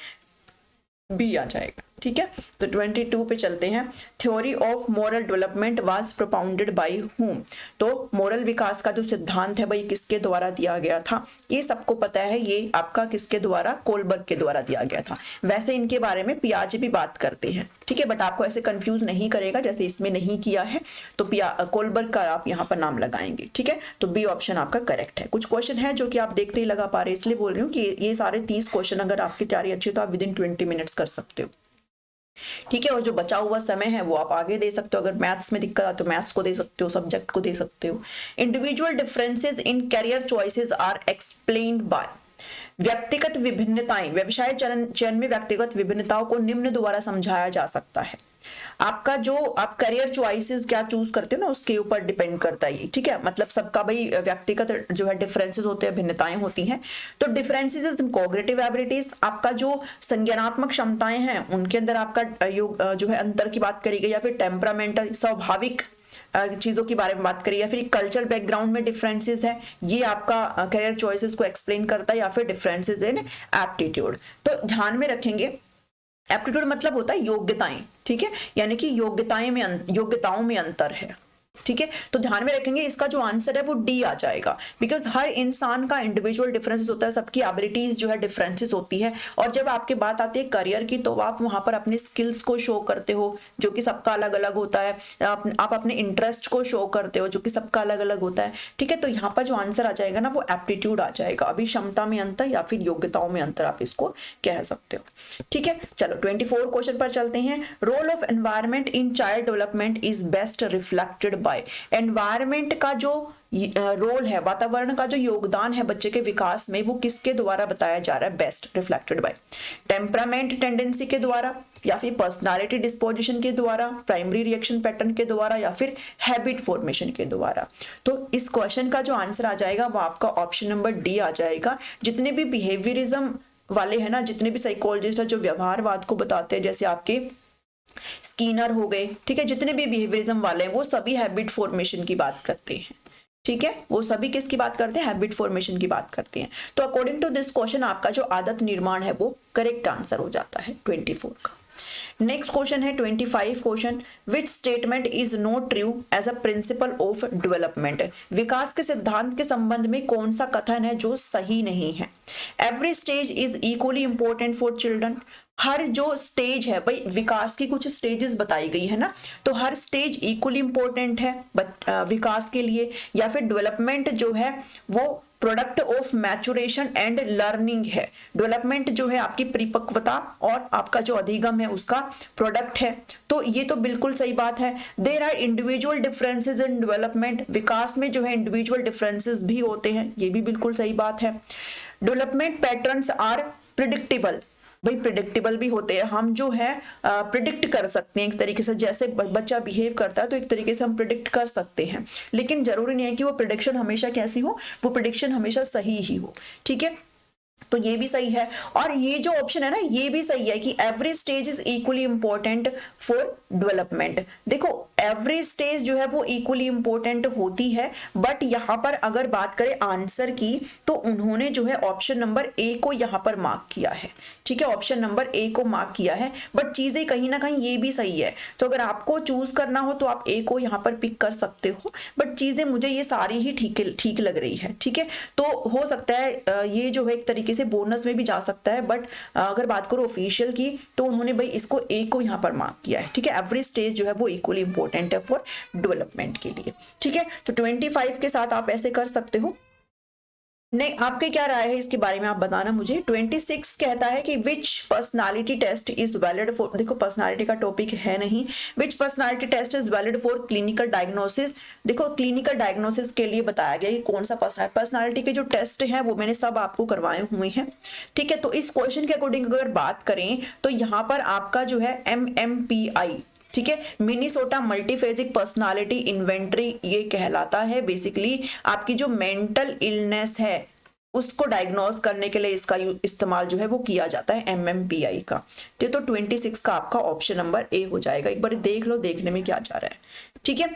बी आ जाएगा, ठीक है। तो 22 पे चलते हैं। Theory of moral development was propounded by whom. तो मोरल विकास का जो सिद्धांत है भाई किसके द्वारा दिया गया था, ये सबको पता है। ये आपका किसके द्वारा, कोलबर्ग के द्वारा दिया गया था। वैसे इनके बारे में पियाजे भी बात करते हैं, ठीक है, बट आपको ऐसे कंफ्यूज नहीं करेगा जैसे इसमें नहीं किया है। तो कोलबर्ग का आप यहाँ पर नाम लगाएंगे, ठीक है। तो बी ऑप्शन आपका करेक्ट है। कुछ क्वेश्चन है जो कि आप देखते ही लगा पा रहे, इसलिए बोल रही हूँ कि ये सारे 30 क्वेश्चन अगर आपकी तैयारी अच्छी तो आप विद इन 20 मिनट्स कर सकते हो, ठीक है। और जो बचा हुआ समय है वो आप आगे दे सकते हो। अगर मैथ्स में दिक्कत है तो मैथ्स को दे सकते हो, सब्जेक्ट को दे सकते हो। Individual differences in career choices are explained by. व्यक्तिगत विभिन्नताएं, व्यवसाय चयन में व्यक्तिगत विभिन्नताओं को निम्न द्वारा समझाया जा सकता है। आपका जो आप करियर चॉइसेस क्या चूज करते हो ना उसके ऊपर डिपेंड करता है, ठीक है। मतलब सबका भाई व्यक्तिगत जो है डिफरेंसेस होते हैं, भिन्नताएं होती हैं। तो डिफरेंसेस इन कॉग्निटिव एबिलिटीज, आपका जो संज्ञानात्मक क्षमताएं हैं उनके अंदर आपका जो है अंतर की बात करी गई, या फिर टेम्परामेंटल स्वाभाविक चीजों के बारे में बात करिए, या फिर कल्चरल बैकग्राउंड में डिफरेंसेस है, ये आपका करियर चॉइसेस को एक्सप्लेन करता है, या फिर डिफरेंसेस इन एप्टीट्यूड। तो ध्यान में रखेंगे एप्टीट्यूड मतलब होता है योग्यताएं, ठीक है, यानी कि योग्यताओं में अंतर है, ठीक है। तो ध्यान में रखेंगे इसका जो आंसर है वो डी आ जाएगा, बिकॉज हर इंसान का इंडिविजुअल डिफरेंसेस होता है, सबकी एबिलिटीज जो है डिफरेंसेस होती है। और जब आपकी बात आती है करियर की तो आप वहां पर अपने स्किल्स को शो करते हो जो कि सबका अलग अलग होता है, आप अपने इंटरेस्ट को शो करते हो जो कि सबका अलग अलग होता है, ठीक है। तो यहाँ पर जो आंसर आ जाएगा ना वो एप्टीट्यूड आ जाएगा, अभी क्षमता में अंतर या फिर योग्यताओं में अंतर आप इसको कह सकते हो, ठीक है। चलो 24 क्वेश्चन पर चलते हैं। Role of environment in child development is best reflected by. Environment का जो रोल है, वातावरण का जो योगदान है बच्चे के विकास में, वो किसके द्वारा बताया जा रहा है? Best reflected bye temperament tendency के द्वारा, या फिर पर्सनालिटी डिस्पोजिशन के द्वारा, प्राइमरी रिएक्शन पैटर्न के द्वारा, या फिर हैबिट फॉर्मेशन के द्वारा। तो इस क्वेश्चन का जो आंसर आ जाएगा वो आपका ऑप्शन नंबर डी आ जाएगा। जितने भी बिहेवियरिज्म वाले हैं ना, जितने भी साइकोलॉजिस्ट है जो व्यवहारवाद को बताते हैं, जैसे आपके स्कीनर हो गए, ठीक है, जितने भी बिहेवियरिज्म वाले हैं वो सभी हैबिट फॉर्मेशन की बात करते हैं, ठीक है, वो सभी किसकी बात करते हैं? हैबिट फॉर्मेशन की बात करते हैं। तो अकॉर्डिंग टू दिस क्वेश्चन आपका जो आदत निर्माण है वो करेक्ट आंसर हो जाता है 24 का। नेक्स्ट क्वेश्चन है 25 question, which statement is not true as a principle of development. विकास के सिद्धांत के संबंध में कौन सा कथन है जो सही नहीं है? Every stage is equally important for children. हर जो स्टेज है, भाई विकास की कुछ स्टेजेस बताई गई है ना, तो हर स्टेज इक्वली इंपॉर्टेंट है विकास के लिए। या फिर डेवलपमेंट जो है वो product of maturation and learning है। डेवलपमेंट जो है आपकी परिपक्वता और आपका जो अधिगम है उसका प्रोडक्ट है। तो ये तो बिल्कुल सही बात है। There are individual differences in development. विकास में जो है इंडिविजुअल डिफरेंसेस भी होते हैं, ये भी बिल्कुल सही बात है। Development patterns are predictable. भाई प्रिडिक्टेबल भी होते हैं, हम जो है प्रिडिक्ट कर सकते हैं एक तरीके से, जैसे बच्चा बिहेव करता है तो एक तरीके से हम प्रिडिक्ट कर सकते हैं, लेकिन जरूरी नहीं है कि वो प्रिडिक्शन हमेशा कैसी हो, वो प्रिडिक्शन हमेशा सही ही हो, ठीक है। तो ये भी सही है। और ये जो ऑप्शन है ना, ये भी सही है कि every stage is equally important for development. देखो एवरी स्टेज जो है वो इक्वली इंपॉर्टेंट होती है, बट यहाँ पर अगर बात करें आंसर की तो उन्होंने जो है ऑप्शन नंबर ए को यहाँ पर मार्क किया है, ठीक है, ऑप्शन नंबर ए को मार्क किया है, बट चीजें कहीं ना कहीं ये भी सही है। तो अगर आपको चूज करना हो तो आप ए को यहाँ पर पिक कर सकते हो, बट चीजें मुझे ये सारी ही ठीक लग रही है, ठीक है। तो हो सकता है ये जो है एक तरीके से बोनस में भी जा सकता है, बट अगर बात करो ऑफिशियल की तो उन्होंने भाई इसको ए को यहाँ पर मार्क किया है, ठीक है। एवरी स्टेज जो है वो इक्वली इंपॉर्टेंट है फॉर डेवलपमेंट के लिए, ठीक है। तो 25 के साथ आप ऐसे कर सकते हो। नहीं, आपके क्या राय है इसके बारे में आप बताना मुझे। 26 कहता है कि which personality test is valid for, देखो पर्सनालिटी का टॉपिक है नहीं, which personality test is valid for clinical diagnosis. देखो क्लिनिकल डायग्नोसिस के लिए बताया गया कि कौन सा पर्सनालिटी के जो टेस्ट हैं वो मैंने सब आपको करवाए हुए हैं, ठीक है। तो इस क्वेश्चन के अकॉर्डिंग अगर बात करें तो यहाँ पर आपका जो है MMPI, ठीक है, मिनीसोटा मल्टीफेजिक पर्सनालिटी इन्वेंटरी, ये कहलाता है बेसिकली आपकी जो मेंटल इलनेस है उसको डायग्नोज करने के लिए इसका इस्तेमाल जो है वो किया जाता है MMPI का। तो 26 का आपका ऑप्शन नंबर ए हो जाएगा। एक बार देख लो, देखने में क्या जा रहा है, ठीक है।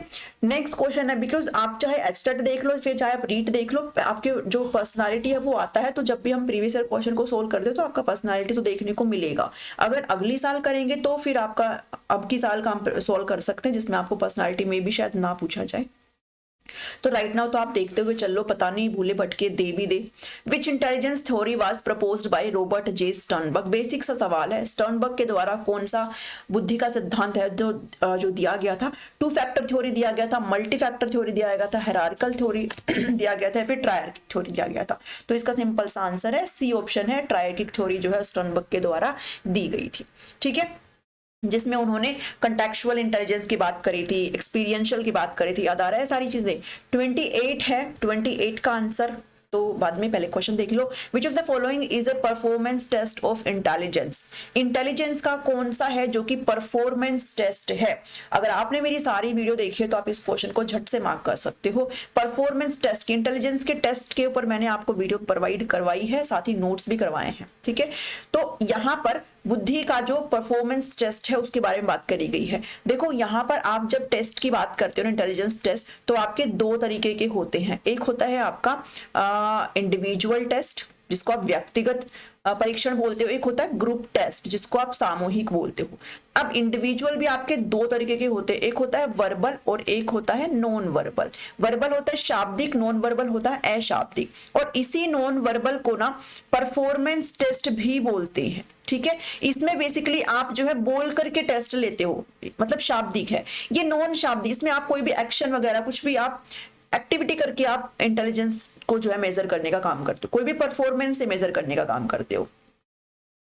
नेक्स्ट क्वेश्चन है, बिकॉज आप चाहे एचटेट देख लो फिर चाहे आप रीट देख लो, आपके जो पर्सनालिटी है वो आता है। तो जब भी हम प्रीवियस ईयर क्वेश्चन को सोल्व करते हो तो आपका पर्सनालिटी तो देखने को मिलेगा। अगर अगली साल करेंगे तो फिर आपका अब की साल का हम सोल्व कर सकते हैं जिसमें आपको पर्सनालिटी में भी शायद ना पूछा जाए। तो राइट नाउ तो आप देखते हुए चल लो, पता नहीं भूले भटके दे भी दे। Which intelligence theory was proposed by Robert J Sternberg. Basic सा सवाल है, स्टर्नबर्ग के द्वारा कौन सा बुद्धि का सिद्धांत है जो दिया गया था? 2 फैक्टर थ्योरी दिया गया था, मल्टी फैक्टर थ्योरी दिया गया था, हायरार्किकल थ्योरी दिया गया था, फिर ट्रायर्किक थ्योरी दिया गया था। तो इसका सिंपल सा आंसर है सी ऑप्शन है, ट्रायर्किक थ्योरी जो है स्टर्नबर्ग के द्वारा दी गई थी, ठीक है, जिसमें उन्होंने कंटेक्चुअल इंटेलिजेंस की बात करी थी, एक्सपीरियंशियल की बात करी थी, याद आ रहा है सारी चीजें। 28 है, 28 का आंसर तो बाद में, पहले क्वेश्चन देख लो। Which of the following is a performance test of intelligence. Intelligence का कौन सा है जो कि परफॉर्मेंस टेस्ट है? अगर आपने मेरी सारी वीडियो देखी है तो आप इस क्वेश्चन को झट से मार्क कर सकते हो। परफॉर्मेंस टेस्ट, इंटेलिजेंस के टेस्ट के ऊपर मैंने आपको वीडियो प्रोवाइड करवाई है, साथ ही नोट्स भी करवाए हैं, ठीक है। तो यहाँ पर बुद्धि का जो परफॉर्मेंस टेस्ट है उसके बारे में बात करी गई है। देखो यहाँ पर आप जब टेस्ट की बात करते हो इंटेलिजेंस टेस्ट, तो आपके 2 तरीके के होते हैं। एक होता है आपका इंडिविजुअल टेस्ट जिसको आप व्यक्तिगत परीक्षण बोलते हो, एक होता है ग्रुप टेस्ट जिसको आप सामूहिक बोलते हो। अब इंडिविजुअल भी आपके 2 तरीके के होते हैं, एक होता है वर्बल और एक होता है नॉन वर्बल। वर्बल होता है शाब्दिक, नॉन वर्बल होता है अशाब्दिक, और इसी नॉन वर्बल को ना परफॉर्मेंस टेस्ट भी बोलते हैं, ठीक है। इसमें बेसिकली आप जो है बोल करके टेस्ट लेते हो, मतलब शाब्दिक है। ये नॉन शाब्दिक, इसमें आप कोई भी एक्शन वगैरह कुछ भी आप एक्टिविटी करके आप इंटेलिजेंस को जो है मेजर करने का काम करते हो, कोई भी परफॉर्मेंस से मेजर करने का काम करते हो।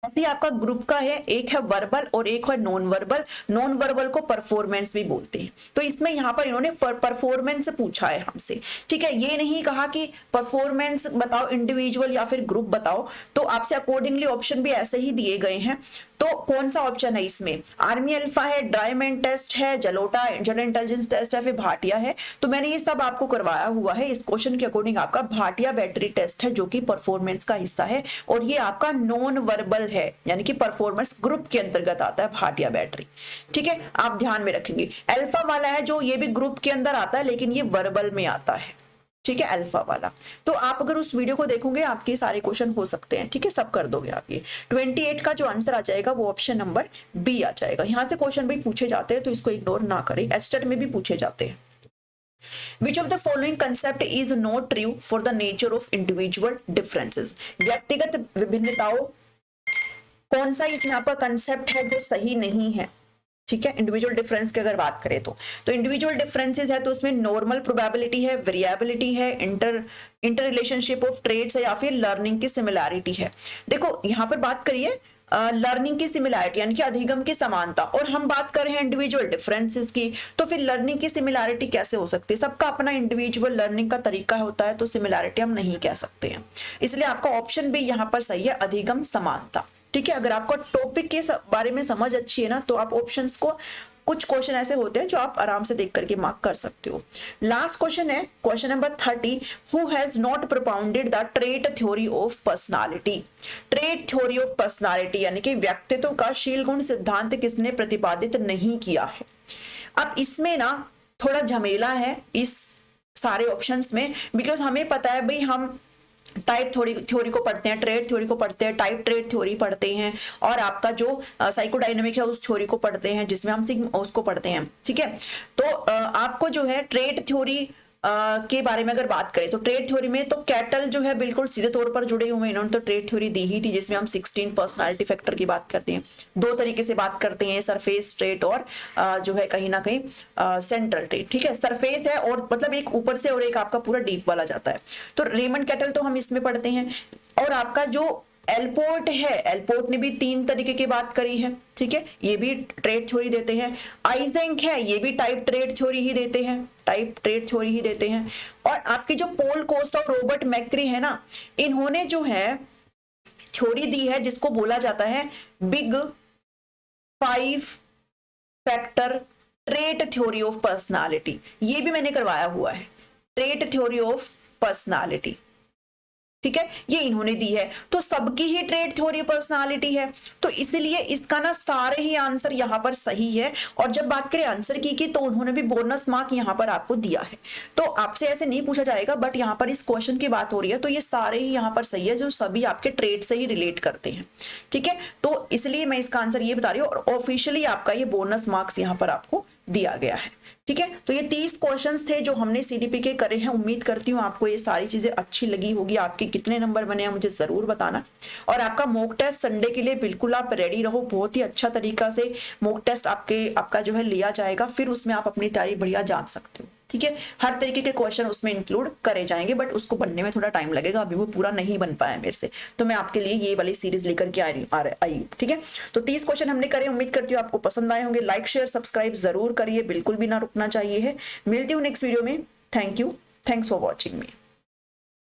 ऐसे ही आपका ग्रुप का है, एक है वर्बल और एक है नॉन वर्बल। नॉन वर्बल को परफॉर्मेंस भी बोलते हैं। तो इसमें यहाँ पर इन्होंने परफॉर्मेंस पूछा है हमसे, ठीक है। ये नहीं कहा कि परफॉर्मेंस बताओ इंडिविजुअल या फिर ग्रुप बताओ, तो आपसे अकॉर्डिंगली ऑप्शन भी ऐसे ही दिए गए हैं। तो कौन सा ऑप्शन है इसमें, आर्मी अल्फा है, ड्राईमैन टेस्ट है, जलोटा जनरल इंटेलिजेंस टेस्ट है, फिर भाटिया है। तो मैंने ये सब आपको करवाया हुआ है। इस क्वेश्चन के अकॉर्डिंग आपका भाटिया बैटरी टेस्ट है जो कि परफॉर्मेंस का हिस्सा है, और ये आपका नॉन वर्बल है, यानी कि परफॉर्मेंस ग्रुप के अंतर्गत आता है भाटिया बैटरी, ठीक है। आप ध्यान में रखेंगे। अल्फा वाला है जो ये भी ग्रुप के अंदर आता है लेकिन ये वर्बल में आता है, ठीक है, अल्फा वाला। तो आप अगर उस वीडियो को देखोगे आपके सारे क्वेश्चन हो सकते हैं, ठीक है, सब कर दोगे आप। ये 28 का जो आंसर आ जाएगा वो ऑप्शन नंबर बी आ जाएगा। यहां से क्वेश्चन भी पूछे जाते हैं तो इसको इग्नोर ना करें, एस्टेट में भी पूछे जाते हैं। Which of the following concept is not true for the nature of individual differences? व्यक्तिगत विभिन्नताओं, कौन सा इसमें आपका कंसेप्ट है जो सही नहीं है, ठीक है। इंडिविजुअल डिफरेंस की अगर बात करें तो इंडिविजुअल डिफरेंसेस है तो उसमें नॉर्मल प्रोबेबिलिटी है, वेरिएबिलिटी है, इंटर रिलेशनशिप ऑफ ट्रेड्स है, या फिर लर्निंग की सिमिलैरिटी है। देखो यहाँ पर बात करिए लर्निंग की सिमिलैरिटी यानी कि अधिगम की समानता, और हम बात कर रहे हैं इंडिविजुअल डिफरेंसेस की, तो फिर लर्निंग की सिमिलैरिटी कैसे हो सकती है। सबका अपना इंडिविजुअल लर्निंग का तरीका होता है, तो सिमिलैरिटी हम नहीं कह सकते हैं। इसलिए आपका ऑप्शन भी यहाँ पर सही है, अधिगम समानता, ठीक है। अगर आपको टॉपिक के बारे में समझ अच्छी है ना, तो आप ऑप्शंस को, कुछ क्वेश्चन ऐसे होते हैं जो आप आराम से देख करके मार्क कर सकते हो। लास्ट क्वेश्चन है question number 30, who has not propounded the trait theory of personality. Trait theory of personality यानी कि व्यक्तित्व का शील गुण सिद्धांत किसने प्रतिपादित नहीं किया है। अब इसमें ना थोड़ा झमेला है इस सारे ऑप्शंस में, बिकॉज हमें पता है भाई हम टाइप थ्योरी को पढ़ते हैं, ट्रेड थ्योरी को पढ़ते हैं, टाइप ट्रेड थ्योरी पढ़ते हैं, और आपका जो साइकोडायनामिक है उस थ्योरी को पढ़ते हैं जिसमें हम उसको पढ़ते हैं, ठीक है। तो आपको जो है ट्रेड थ्योरी के बारे में अगर बात करें तो ट्रेड थ्योरी में तो कैटल जो है बिल्कुल सीधे तौर पर जुड़े हुए हैं। इन्होंने तो ट्रेड थ्योरी दी ही थी जिसमें हम 16 पर्सनालिटी फैक्टर की बात करते हैं। दो तरीके से बात करते हैं, सरफेस ट्रेट और जो है कहीं ना कहीं सेंट्रल ट्रेट, ठीक है। सरफेस है और मतलब एक ऊपर से और एक आपका पूरा डीप वाला जाता है। तो रेमंड कैटल तो हम इसमें पढ़ते हैं, और आपका जो एलपोर्ट है, एलपोर्ट ने भी 3 तरीके की बात करी है, ठीक है, ये भी ट्रेड थ्योरी देते हैं। आइजेंक है, ये भी टाइप ट्रेड थ्योरी ही देते हैं, टाइप ट्रेड थ्योरी ही देते हैं। और आपके जो पॉल कोस्ट और रॉबर्ट मैक्री है ना, इन्होंने जो है थ्योरी दी है जिसको बोला जाता है big 5 factor trait theory of personality. ये भी मैंने करवाया हुआ है, ट्रेट थ्योरी ऑफ पर्सनालिटी, ठीक है, ये इन्होंने दी है। तो सबकी ही ट्रेड थ्योरी पर्सनालिटी है, तो इसलिए इसका ना सारे ही आंसर यहाँ पर सही है। और जब बात करें आंसर की तो उन्होंने भी बोनस मार्क यहाँ पर आपको दिया है। तो आपसे ऐसे नहीं पूछा जाएगा, बट यहाँ पर इस क्वेश्चन की बात हो रही है तो ये सारे ही यहाँ पर सही है जो सभी आपके ट्रेड से ही रिलेट करते हैं, ठीक है। तो इसलिए मैं इसका आंसर ये बता रही हूँ, और ऑफिशियली आपका ये बोनस मार्क्स यहाँ पर आपको दिया गया है, ठीक है। तो ये 30 क्वेश्चंस थे जो हमने सीडीपी के करे हैं। उम्मीद करती हूँ आपको ये सारी चीजें अच्छी लगी होगी। आपके कितने नंबर बने हैं मुझे जरूर बताना, और आपका मॉक टेस्ट संडे के लिए बिल्कुल आप रेडी रहो। बहुत ही अच्छा तरीका से मॉक टेस्ट आपका जो है लिया जाएगा, फिर उसमें आप अपनी तैयारी बढ़िया जान सकते हो, ठीक है। हर तरीके के क्वेश्चन उसमें इंक्लूड करे जाएंगे, बट उसको बनने में थोड़ा टाइम लगेगा, अभी वो पूरा नहीं बन पाया मेरे से, तो मैं आपके लिए ये वाली सीरीज लेकर के आई, ठीक है। तो 30 क्वेश्चन हमने करे, उम्मीद करती हूँ आपको पसंद आए होंगे। लाइक शेयर सब्सक्राइब जरूर करिए, बिल्कुल भी ना रुकना चाहिए है। मिलती हूँ नेक्स्ट वीडियो में। Thank you, thanks for watching me.